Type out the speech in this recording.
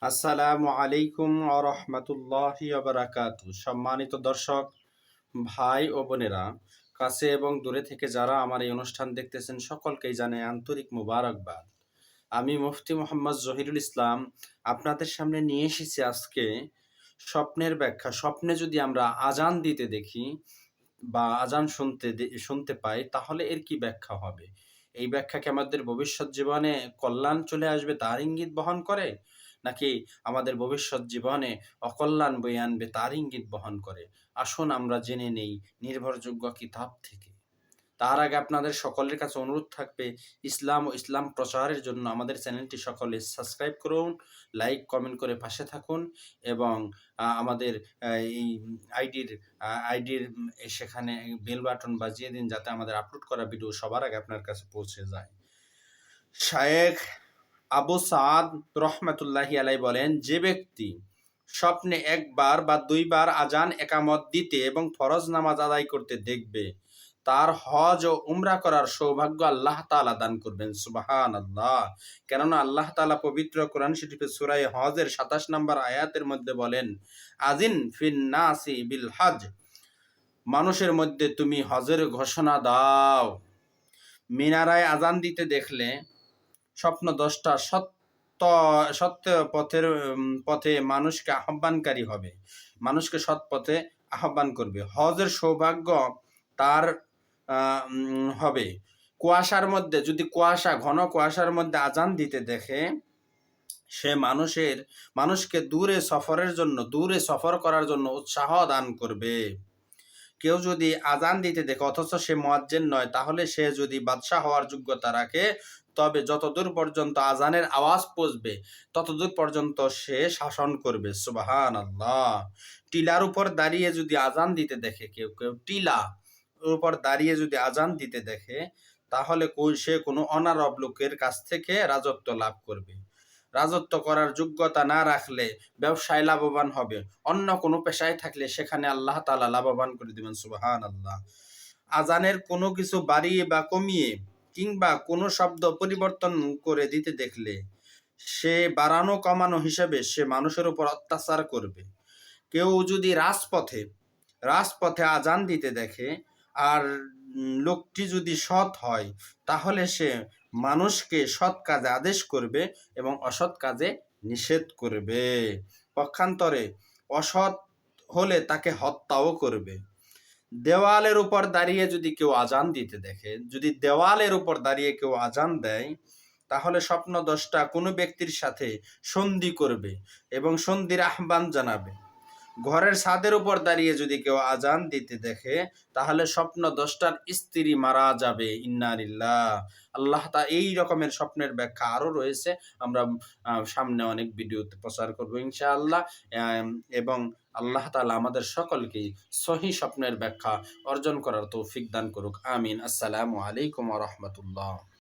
আসসালামু আলাইকুম ওয়া রাহমাতুল্লাহি ওয়া বারাকাতুহু। সম্মানিত দর্শক ভাই ও বোনেরা, কাছে এবং দূরে থেকে যারা আমার এই অনুষ্ঠান দেখতেছেন সকলকেই জানাই আন্তরিক মুবারকবাদ। আমি মুফতি মোহাম্মদ জহিরুল ইসলাম আপনাদের সামনে নিয়ে এসেছি আজকে স্বপ্নের ব্যাখ্যা। স্বপ্নে যদি আমরা আজান দিতে দেখি বা আজান শুনতে পাই তাহলে এর কি ব্যাখ্যা হবে? এই ব্যাখ্যা কি আমাদের ভবিষ্যৎ জীবনে কল্যাণ চলে আসবে তার ইঙ্গিত বহন করে? নাকি আমাদের ভবিষ্যৎ জীবনে অকল্যাণ বয়ে আনবে তার ইঙ্গিত বহন করে? আসুন আমরা জেনে নেই নির্ভরযোগ্য কিতাব থেকে। তার আগে আপনাদের সকলের কাছে অনুরোধ থাকবে, ইসলাম ও ইসলাম প্রচারের জন্য আমাদের চ্যানেলটি সকলে সাবস্ক্রাইব করুন, লাইক, কমেন্ট করে পাশে থাকুন এবং আমাদের এই আইডির আইডির সেখানে বেল বাটন বাজিয়ে দিন যাতে আমাদের আপলোড করা ভিডিও সবার আগে আপনার কাছে পৌঁছে যায়। শায়েখ আবু সাদ রহমাতুল্লাহি আলাই বলেন, যে ব্যক্তি স্বপ্নে একবার বা দুইবার আজান একামত দিতে এবং ফরজ নামাজ আদায় করতে দেখবে, তার হজ ও উমরা করার সৌভাগ্য আল্লাহ তাআলা দান করবেন। সুবহানাল্লাহ। কেননা আল্লাহ তাআলা পবিত্র কোরআন শরীফে সূরা হজের ২৭ নম্বর আয়াতের মধ্যে বলেন, আজিন ফিন নাসি বিল হজ, মানুষের মধ্যে তুমি হজের ঘোষণা দাও। মিনারায় আজান দিতে দেখলে স্বপ্নদ্রষ্টা সত্য পথে মানুষকে আহ্বানকারী হবে, মানুষকে সৎ পথে আহ্বান করবে। হজের সৌভাগ্য তার হবে। কুয়াশার মধ্যে যদি ঘন কুয়াশার মধ্যে আজান দিতে দেখে, সে মানুষকে দূরে সফর করার জন্য উৎসাহ দান করবে। কেউ যদি আজান দিতে দেখে অথচ সে মুয়াজ্জিন নয়, তাহলে সে যদি বাদশা হওয়ার যোগ্যতা রাখে, তবে যতদূর পর্যন্ত আজানের আওয়াজ পৌঁছবে ততদূর পর্যন্ত সে শাসন করবে। সুবহানাল্লাহ। টিলার উপর দাঁড়িয়ে যদি আজান দিতে দেখে কেউ টিলা উপর দাঁড়িয়ে যদি আজান দিতে দেখে, তাহলে সে কোনো অনারব লোকের কাছ থেকে রাজত্ব লাভ করবে। রাজত্ব করার যোগ্যতা না রাখলে ব্যবসায় লাভবান হবে, অন্য কোনো পেশায় থাকলে সেখানে আল্লাহ তাআলা লাভবান করে দিবেন। সুবহানাল্লাহ। আজানের কোনো কিছু বাড়িয়ে বা কমিয়ে কিংবা কোনো শব্দ পরিবর্তন করে দিতে দেখলে, সে বাড়ানো কমানো হিসেবে সে মানুষের উপর অত্যাচার করবে। কেউ যদি রাজপথে আজান দিতে দেখে আর লোকটি যদি সৎ হয়, তাহলে সে মানুষকে সৎ কাজে আদেশ করবে এবং অসৎ কাজে নিষেধ করবে। পক্ষান্তরে অসৎ হলে তাকে হত্যাও করবে। দেওয়ালের উপর দাঁড়িয়ে যদি কেউ আজান দিতে দেখে, যদি দেওয়ালের উপর দাঁড়িয়ে কেউ আজান দেয়, তাহলে স্বপ্নদ্রষ্টা কোনো ব্যক্তির সাথে সন্ধি করবে এবং সন্ধির আহ্বান জানাবে। ঘরের ছাদের উপর দাঁড়িয়ে যদি কেউ আজান দিতে দেখে, তাহলে স্বপ্নদ্রষ্টার স্ত্রী মারা যাবে। ইন্না লিল্লাহ। এই রকমের স্বপ্নের ব্যাখ্যা আরো রয়েছে, আমরা সামনে অনেক ভিডিওতে প্রচার করব ইনশাআল্লাহ। এবং আল্লাহ তাআলা আমাদের সকলকেই সহিহ স্বপ্নের ব্যাখ্যা অর্জন করার তৌফিক দান করুক। আমিন। আসসালামু আলাইকুম ওয়া রাহমাতুল্লাহ।